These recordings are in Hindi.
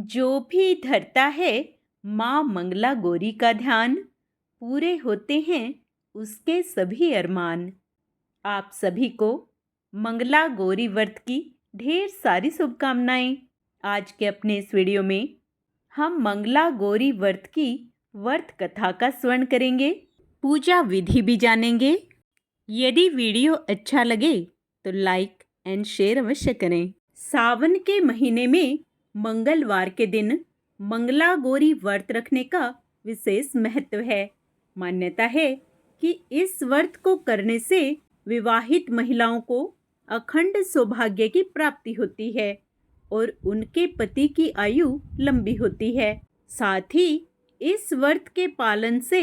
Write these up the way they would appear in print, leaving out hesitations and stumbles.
जो भी धरता है माँ मंगला गौरी का ध्यान, पूरे होते हैं उसके सभी अरमान। आप सभी को मंगला गौरी व्रत की ढेर सारी शुभकामनाएं। आज के अपने इस वीडियो में हम मंगला गौरी व्रत की व्रत कथा का श्रवण करेंगे, पूजा विधि भी जानेंगे। यदि वीडियो अच्छा लगे तो लाइक एंड शेयर अवश्य करें। सावन के महीने में मंगलवार के दिन मंगला गौरी व्रत रखने का विशेष महत्व है। मान्यता है कि इस व्रत को करने से विवाहित महिलाओं को अखंड सौभाग्य की प्राप्ति होती है और उनके पति की आयु लंबी होती है। साथ ही इस व्रत के पालन से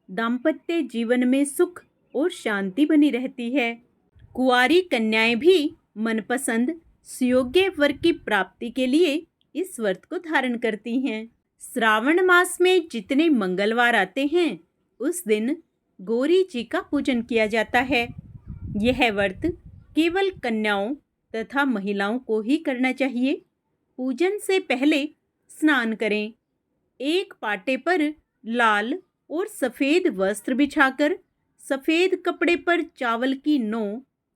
दाम्पत्य जीवन में सुख और शांति बनी रहती है। कुंवारी कन्याएं भी मनपसंद सुयोग्य वर की प्राप्ति के लिए इस व्रत को धारण करती हैं। श्रावण मास में जितने मंगलवार आते हैं उस दिन गौरी जी का पूजन किया जाता है। यह व्रत केवल कन्याओं तथा महिलाओं को ही करना चाहिए। पूजन से पहले स्नान करें। एक पाटे पर लाल और सफ़ेद वस्त्र बिछाकर सफ़ेद कपड़े पर चावल की 9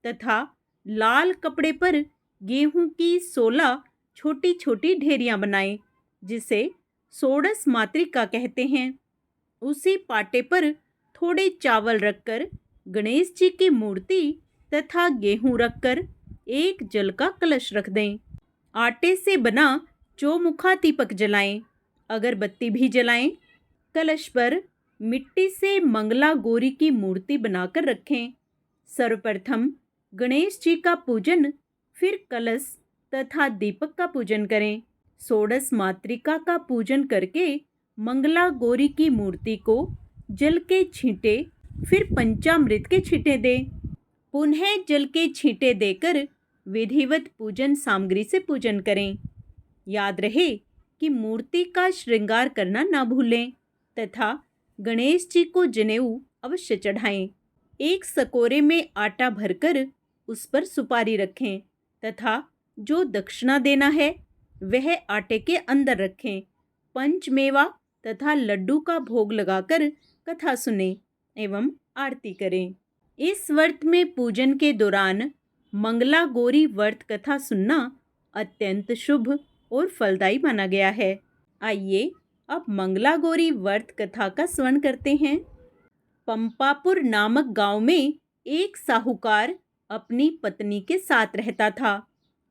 तथा लाल कपड़े पर गेहूं की 16 छोटी छोटी ढेरियां बनाएं, जिसे षोडश मातृका कहते हैं। उसी पाटे पर थोड़े चावल रखकर गणेश जी की मूर्ति तथा गेहूं रखकर एक जल का कलश रख दें। आटे से बना चौमुखा दीपक जलाएं, अगरबत्ती भी जलाएं। कलश पर मिट्टी से मंगला गौरी की मूर्ति बनाकर रखें। सर्वप्रथम गणेश जी का पूजन, फिर कलश तथा दीपक का पूजन करें। षोडश मातृका का पूजन करके मंगला गौरी की मूर्ति को जल के छींटे, फिर पंचामृत के छींटे दें। पुनः जल के छींटे देकर विधिवत पूजन सामग्री से पूजन करें। याद रहे कि मूर्ति का श्रृंगार करना ना भूलें तथा गणेश जी को जनेऊ अवश्य चढ़ाएं। एक सकोरे में आटा भरकर उस पर सुपारी रखें तथा जो दक्षिणा देना है वह आटे के अंदर रखें। पंचमेवा तथा लड्डू का भोग लगाकर कथा सुने एवं आरती करें। इस व्रत में पूजन के दौरान मंगला गौरी व्रत कथा सुनना अत्यंत शुभ और फलदायी माना गया है। आइए अब मंगला गौरी व्रत कथा का श्रवण करते हैं। पंपापुर नामक गांव में एक साहूकार अपनी पत्नी के साथ रहता था।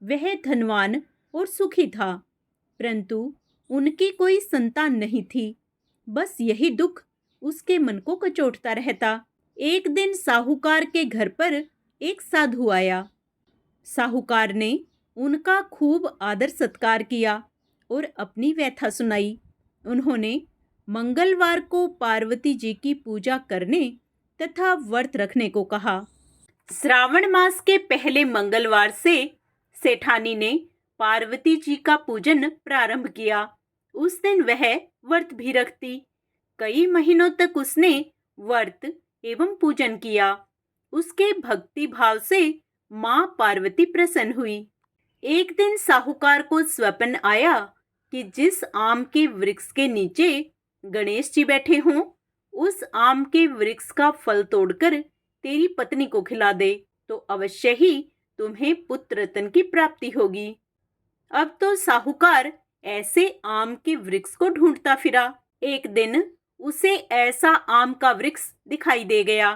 वह धनवान और सुखी था, परंतु उनकी कोई संतान नहीं थी। बस यही दुख उसके मन को कचोटता रहता। एक दिन साहूकार के घर पर एक साधु आया। साहूकार ने उनका खूब आदर सत्कार किया और अपनी व्यथा सुनाई। उन्होंने मंगलवार को पार्वती जी की पूजा करने तथा व्रत रखने को कहा। श्रावण मास के पहले मंगलवार से सेठानी ने पार्वती जी का पूजन प्रारंभ किया। उस दिन वह व्रत भी रखती। कई महीनों तक उसने व्रत एवं पूजन किया। उसके भक्ति भाव से माँ पार्वती प्रसन्न हुई। एक दिन साहूकार को स्वप्न आया कि जिस आम के वृक्ष के नीचे गणेश जी बैठे हों, उस आम के वृक्ष का फल तोड़कर तेरी पत्नी को खिला दे तो अवश्य ही तुम्हें पुत्र रत्न की प्राप्ति होगी। अब तो साहूकार ऐसे आम के वृक्ष को ढूंढता फिरा। एक दिन उसे ऐसा आम का वृक्ष दिखाई दे गया।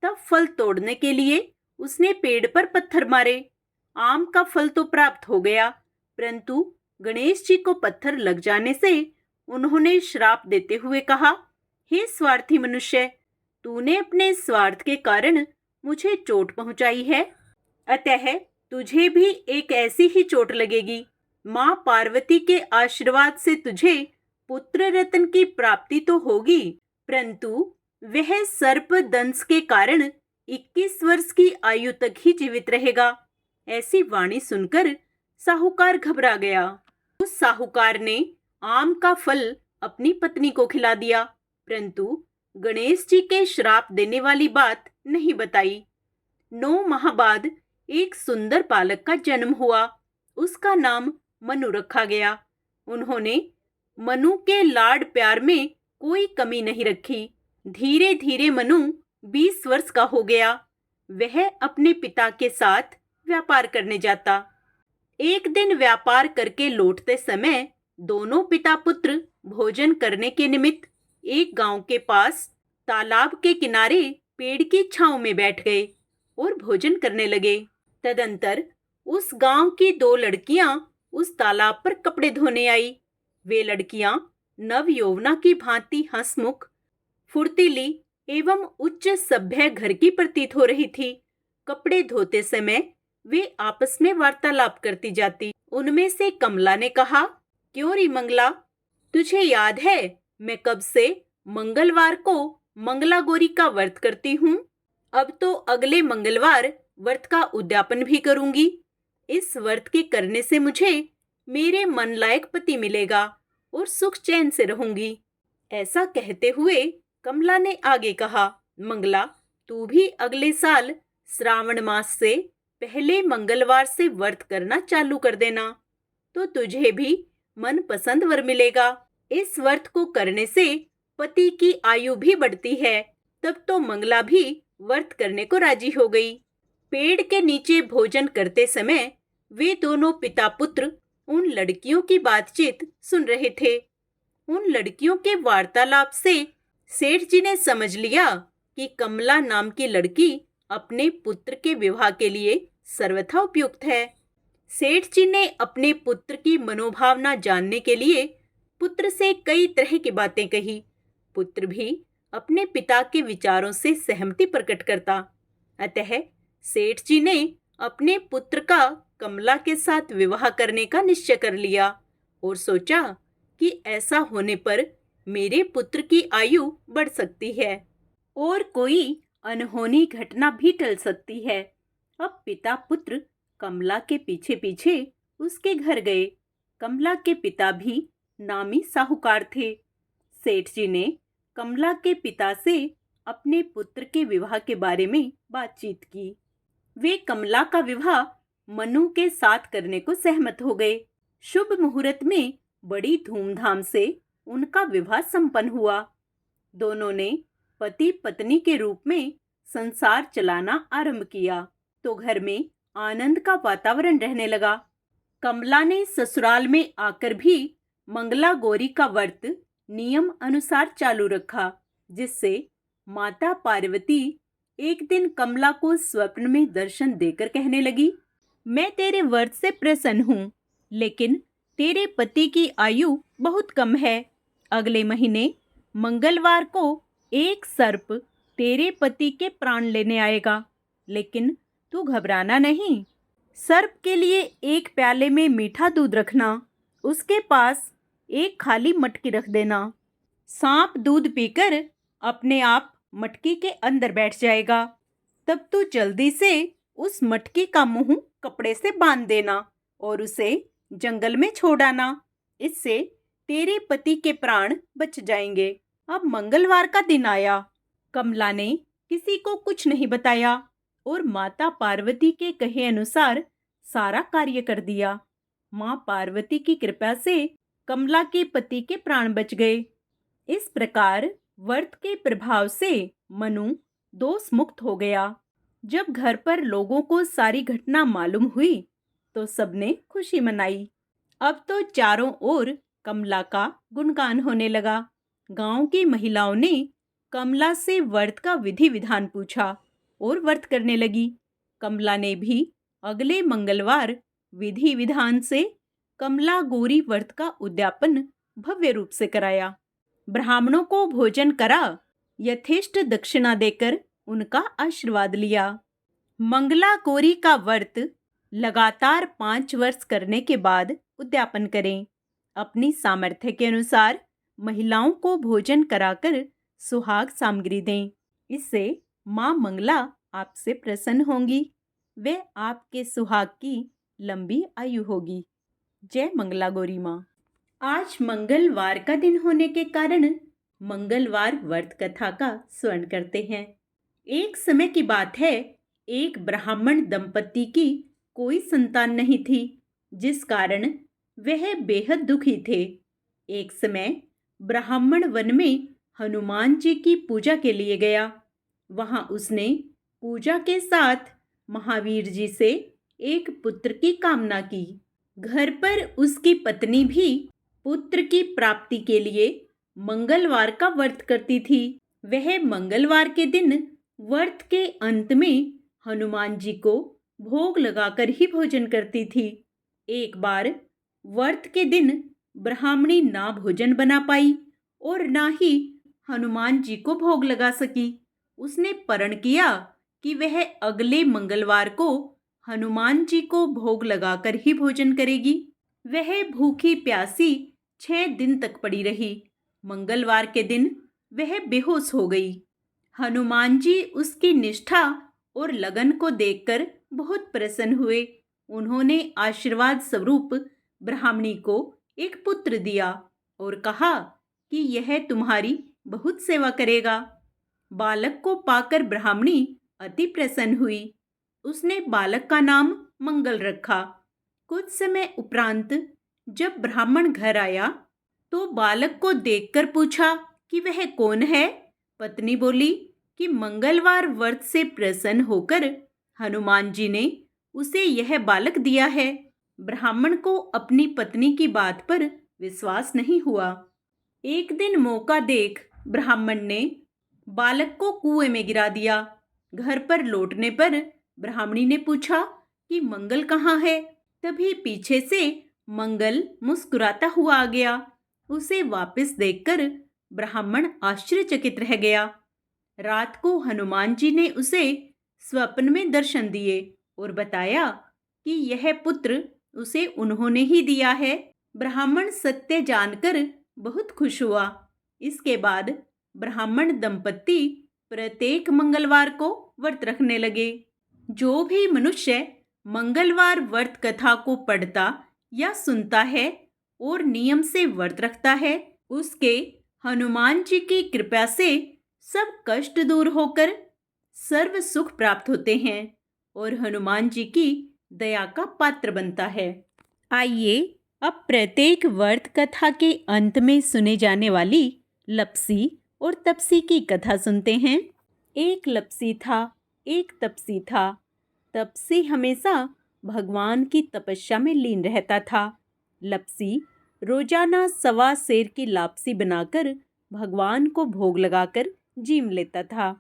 तब फल तोड़ने के लिए उसने पेड़ पर पत्थर मारे। आम का फल तो प्राप्त हो गया, परंतु गणेश जी को पत्थर लग जाने से उन्होंने श्राप देते हुए कहा, हे स्वार्थी मनुष्य, तूने अपने स्वार्थ के कारण मुझे चोट पहुंचाई है, अतः तुझे भी एक ऐसी ही चोट लगेगी। माँ पार्वती के आशीर्वाद से तुझे पुत्र रत्न की प्राप्ति तो होगी, परंतु वह सर्प दंश के कारण 21 वर्ष की आयु तक ही जीवित रहेगा। ऐसी वाणी सुनकर साहूकार घबरा गया। उस साहूकार ने आम का फल अपनी पत्नी को खिला दिया, परंतु गणेश जी के श्राप देने वाली बात नहीं बताई। 9 माह बाद एक सुंदर बालक का जन्म हुआ। उसका नाम मनु रखा गया। उन्होंने मनु के लाड प्यार में कोई कमी नहीं रखी। धीरे धीरे मनु 20 वर्ष का हो गया। वह अपने पिता के साथ व्यापार करने जाता। एक दिन व्यापार करके लौटते समय दोनों पिता पुत्र भोजन करने के निमित्त एक गांव के पास तालाब के किनारे पेड़ की छांव में बैठ गए और भोजन करने लगे। तदंतर उस गांव की 2 लड़कियां उस तालाब पर कपड़े धोने आई। वे लड़कियां नव यौवना की भांति हंसमुख, फुर्तीली एवं उच्च सभ्य घर की प्रतीत हो रही थी। कपड़े धोते समय वे आपस में वार्तालाप करती जाती। उनमें से कमला ने कहा, क्यों री मंगला, तुझे याद है मैं कब से मंगलवार को मंगला गौरी का व्रत करती हूँ। अब तो अगले मंगलवार व्रत का उद्यापन भी करूंगी। इस व्रत के करने से मुझे मेरे मन लायक पति मिलेगा और सुख चैन से रहूंगी। ऐसा कहते हुए कमला ने आगे कहा, मंगला, तू भी अगले साल श्रावण मास से पहले मंगलवार से व्रत करना चालू कर देना, तो तुझे भी मनपसंद वर मिलेगा। इस व्रत को करने से पति की आयु भी बढ़ती है। तब तो मंगला भी व्रत करने को राजी हो गई। पेड़ के नीचे भोजन करते समय वे दोनों पिता पुत्र उन लड़कियों की बातचीत सुन रहे थे। उन लड़कियों के वार्तालाप से सेठ जी ने समझ लिया कि कमला नाम की लड़की अपने पुत्र के विवाह के लिए सर्वथा उपयुक्त है। सेठ जी ने अपने पुत्र की मनोभावना जानने के लिए पुत्र से कई तरह की बातें कही। पुत्र भी अपने पिता के विचारों से सहमति प्रकट करता। अतः सेठ जी ने अपने पुत्र का कमला के साथ विवाह करने का निश्चय कर लिया और सोचा कि ऐसा होने पर मेरे पुत्र की आयु बढ़ सकती है और कोई अनहोनी घटना भी टल सकती है। अब पिता पुत्र कमला के पीछे पीछे उसके घर गए। कमला के पिता भी नामी साहूकार थे। सेठ जी ने कमला के पिता से अपने पुत्र के विवाह के बारे में बातचीत की। वे कमला का विवाह मनु के साथ करने को सहमत हो गए। शुभ मुहूर्त में बड़ी धूमधाम से उनका विवाह संपन्न हुआ। दोनों ने पति पत्नी के रूप में संसार चलाना आरंभ किया तो घर में आनंद का वातावरण रहने लगा। कमला ने ससुराल में आकर भी मंगला गौरी का व्रत नियम अनुसार चालू रखा, जिससे माता पार्वती एक दिन कमला को स्वप्न में दर्शन देकर कहने लगी, मैं तेरे व्रत से प्रसन्न हूँ, लेकिन तेरे पति की आयु बहुत कम है। अगले महीने मंगलवार को एक सर्प तेरे पति के प्राण लेने आएगा, लेकिन तू घबराना नहीं। सर्प के लिए एक प्याले में मीठा दूध रखना, उसके पास एक खाली मटकी रख देना। सांप दूध पीकर अपने आप मटकी के अंदर बैठ जाएगा। तब तू जल्दी से उस मटकी का मुंह कपड़े से बांध देना और उसे जंगल में छोड़ आना। इससे तेरे पति के प्राण बच जाएंगे। अब मंगलवार का दिन आया। कमला ने किसी को कुछ नहीं बताया और माता पार्वती के कहे अनुसार सारा कार्य कर दिया। माँ पार्वती की कृपा से कमला के पति के प्राण बच गए। इस प्रकार व्रत के प्रभाव से मनु दोष मुक्त हो गया। जब घर पर लोगों को सारी घटना मालूम हुई तो सबने खुशी मनाई। अब तो चारों ओर कमला का गुणगान होने लगा। गांव की महिलाओं ने कमला से व्रत का विधि विधान पूछा और व्रत करने लगी। कमला ने भी अगले मंगलवार विधि विधान से कमला गौरी व्रत का उद्यापन भव्य रूप से कराया। ब्राह्मणों को भोजन करा, यथेष्ट दक्षिणा देकर उनका आशीर्वाद लिया। मंगला गौरी का व्रत लगातार 5 वर्ष करने के बाद उद्यापन करें। अपनी सामर्थ्य के अनुसार महिलाओं को भोजन कराकर सुहाग सामग्री दें। इससे माँ मंगला आपसे प्रसन्न होंगी। वे आपके सुहाग की लंबी आयु होगी। जय मंगला गौरी माँ। आज मंगलवार का दिन होने के कारण मंगलवार व्रत कथा का स्मरण करते हैं। एक समय की बात है, एक ब्राह्मण दंपति की कोई संतान नहीं थी, जिस कारण वह बेहद दुखी थे। एक समय ब्राह्मण वन में हनुमान जी की पूजा के लिए गया। वहां उसने पूजा के साथ महावीर जी से एक पुत्र की कामना की। घर पर उसकी पत्नी भी पुत्र की प्राप्ति के लिए मंगलवार का व्रत करती थी। वह मंगलवार के दिन व्रत के अंत में हनुमान जी को भोग लगाकर ही भोजन करती थी। एक बार व्रत के दिन ब्राह्मणी ना भोजन बना पाई और ना ही हनुमान जी को भोग लगा सकी। उसने प्रण किया कि वह अगले मंगलवार को हनुमान जी को भोग लगाकर ही भोजन करेगी। वह भूखी प्यासी 6 दिन तक पड़ी रही। मंगलवार के दिन वह बेहोश हो गई। हनुमान जी उसकी निष्ठा और लगन को देखकर बहुत प्रसन्न हुए। उन्होंने आशीर्वाद स्वरूप ब्राह्मणी को एक पुत्र दिया और कहा कि यह तुम्हारी बहुत सेवा करेगा। बालक को पाकर ब्राह्मणी अति प्रसन्न हुई। उसने बालक का नाम मंगल रखा। कुछ समय उपरांत जब ब्राह्मण घर आया तो बालक को देखकर पूछा कि वह कौन है। पत्नी बोली कि मंगलवार व्रत से प्रसन्न होकर हनुमान जी ने उसे यह बालक दिया है। ब्राह्मण को अपनी पत्नी की बात पर विश्वास नहीं हुआ। एक दिन मौका देख ब्राह्मण ने बालक को कुएं में गिरा दिया। घर पर लौटने पर ब्राह्मणी ने पूछा कि मंगल कहाँ है। तभी पीछे से मंगल मुस्कुराता हुआ आ गया। उसे वापस देखकर ब्राह्मण आश्चर्यचकित रह गया। रात को हनुमान जी ने उसे स्वप्न में दर्शन दिए और बताया कि यह पुत्र उसे उन्होंने ही दिया है। ब्राह्मण सत्य जानकर बहुत खुश हुआ। इसके बाद ब्राह्मण दंपत्ति प्रत्येक मंगलवार को व्रत रखने लगे। जो भी मनुष्य मंगलवार व्रत कथा को पढ़ता या सुनता है और नियम से व्रत रखता है, उसके हनुमान जी की कृपा से सब कष्ट दूर होकर सर्व सुख प्राप्त होते हैं और हनुमान जी की दया का पात्र बनता है। आइए अब प्रत्येक व्रत कथा के अंत में सुने जाने वाली लपसी और तपसी की कथा सुनते हैं। एक लपसी था, एक तपसी था। तपसी हमेशा भगवान की तपस्या में लीन रहता था। लपसी रोजाना 1.25 सेर की लापसी बनाकर भगवान को भोग लगाकर जीम लेता था।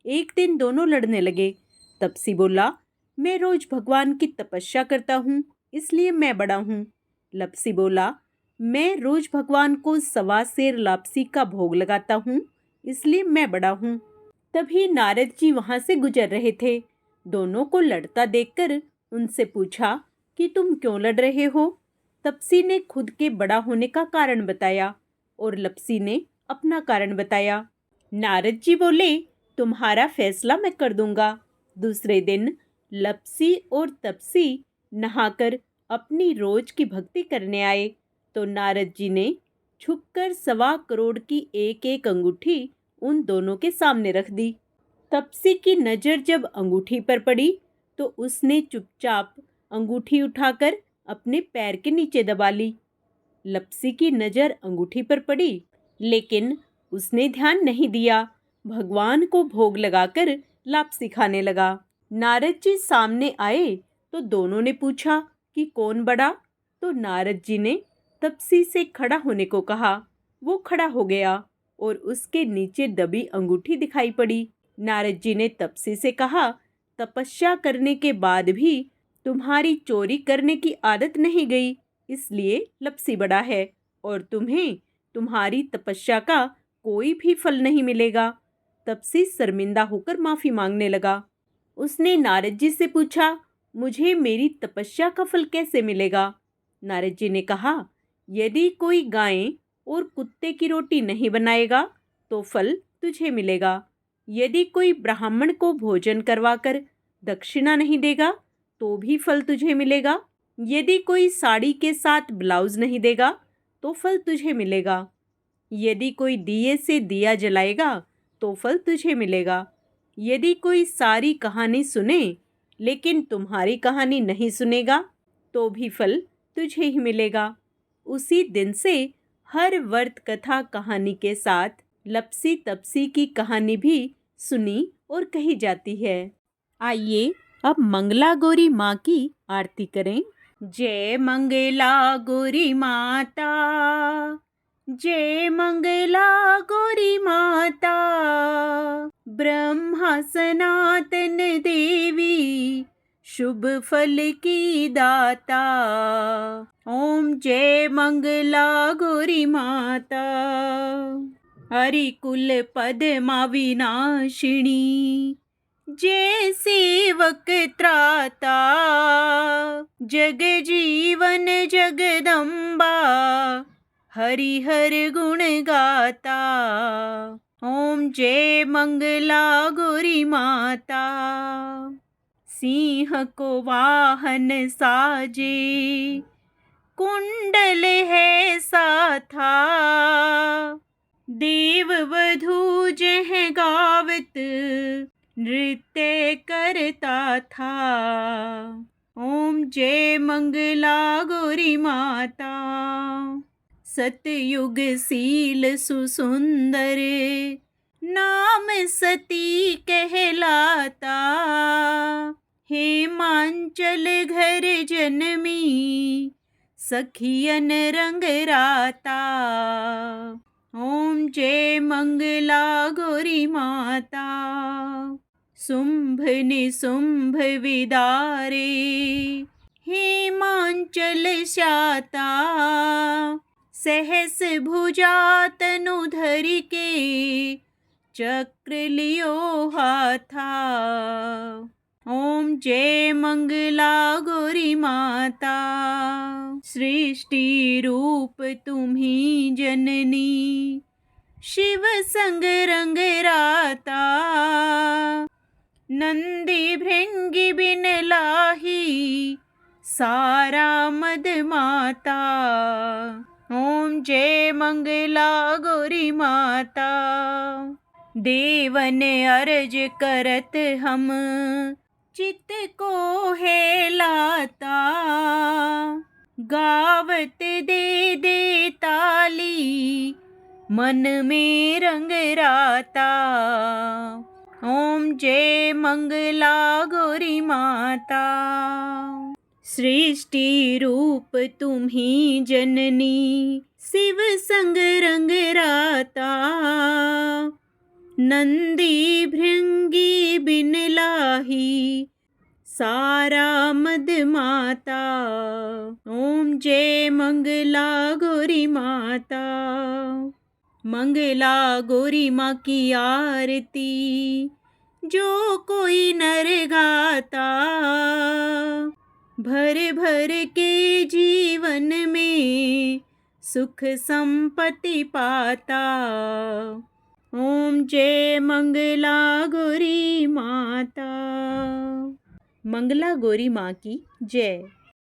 एक दिन दोनों लड़ने लगे। तपसी बोला, मैं रोज भगवान की तपस्या करता हूँ, इसलिए मैं बड़ा हूँ। लपसी बोला, मैं रोज भगवान को 1.25 सेर लापसी का भोग लगाता हूँ, इसलिए मैं बड़ा हूँ। तभी नारद जी वहाँ से गुजर रहे थे। दोनों को लड़ता देखकर उनसे पूछा कि तुम क्यों लड़ रहे हो। तपसी ने खुद के बड़ा होने का कारण बताया और लपसी ने अपना कारण बताया। नारद जी बोले, तुम्हारा फैसला मैं कर दूंगा। दूसरे दिन लपसी और तपसी नहाकर अपनी रोज की भक्ति करने आए तो नारद जी ने छुपकर 1.25 करोड़ की एक एक अंगूठी उन दोनों के सामने रख दी। तपसी की नज़र जब अंगूठी पर पड़ी तो उसने चुपचाप अंगूठी उठाकर अपने पैर के नीचे दबा ली। लपसी की नज़र अंगूठी पर पड़ी लेकिन उसने ध्यान नहीं दिया। भगवान को भोग लगाकर लापसी खाने लगा। नारद जी सामने आए तो दोनों ने पूछा कि कौन बड़ा। तो नारद जी ने तपसी से खड़ा होने को कहा। वो खड़ा हो गया और उसके नीचे दबी अंगूठी दिखाई पड़ी। नारद जी ने तपसी से कहा, तपस्या करने के बाद भी तुम्हारी चोरी करने की आदत नहीं गई, इसलिए लपसी बड़ा है और तुम्हें तुम्हारी तपस्या का कोई भी फल नहीं मिलेगा। तपसी शर्मिंदा होकर माफी मांगने लगा। उसने नारद जी से पूछा, मुझे मेरी तपस्या का फल कैसे मिलेगा। नारद जी ने कहा, यदि कोई गाय और कुत्ते की रोटी नहीं बनाएगा तो फल तुझे मिलेगा। यदि कोई ब्राह्मण को भोजन करवाकर दक्षिणा नहीं देगा तो भी फल तुझे मिलेगा। यदि कोई साड़ी के साथ ब्लाउज नहीं देगा तो फल तुझे मिलेगा। यदि कोई दिए से दिया जलाएगा तो फल तुझे मिलेगा। यदि कोई सारी कहानी सुने लेकिन तुम्हारी कहानी नहीं सुनेगा तो भी फल तुझे ही मिलेगा। उसी दिन से हर व्रत कथा कहानी के साथ लपसी तपसी की कहानी भी सुनी और कही जाती है। आइए अब मंगला गौरी माँ की आरती करें। जय मंगला गौरी माता, जय मंगला गौरी माता, ब्रह्मा सनातन देवी, शुभ फल की दाता। ओम जय मंगला गौरी माता। हरि कुल पद्मा विनाशिनी, जय सेवक त्राता, जग जीवन जगदम्बा, हरि हर गुण गाता। ओम जय मंगला गौरी माता। सिंह को वाहन साजे, कुंडल है साथा, देव वधू जह गावत नृत्य करता था। ओम जय मंगला गौरी माता। सतयुग शील सुसुंदर, नाम सती कहलाता, हेमांचल घर जनमी, सखियन रंग राता। ओम जय मंगला गौरी माता। शुंभ निशुंभ विदारे, हेमांचल स्याता, सहस भुजा तनु धरि के, चक्र लियो हाथा। ओम जय मंगला गौरी माता। सृष्टि रूप तुम्ही जननी, शिव संग रंग राता, नंदी भृंगी बिन लाही, सारा मद माता। ओम जय मंगला गौरी माता। देवन अर्ज करत हम, चित को है लाता, गावत दे दे ताली, मन में रंग राता। ओम जय मंगला गौरी माता। सृष्टि रूप तुम्ही जननी, शिव संग रंग राता, नंदी भृंगी बिन लाही, सारा मद माता। ओम जय मंगला गौरी माता। मंगला गौरी माँ की आरती, जो कोई नर गाता, भर भर के जीवन में सुख संपत्ति पाता। ओम जय मंगला गौरी माता। मंगला गौरी माँ की जय।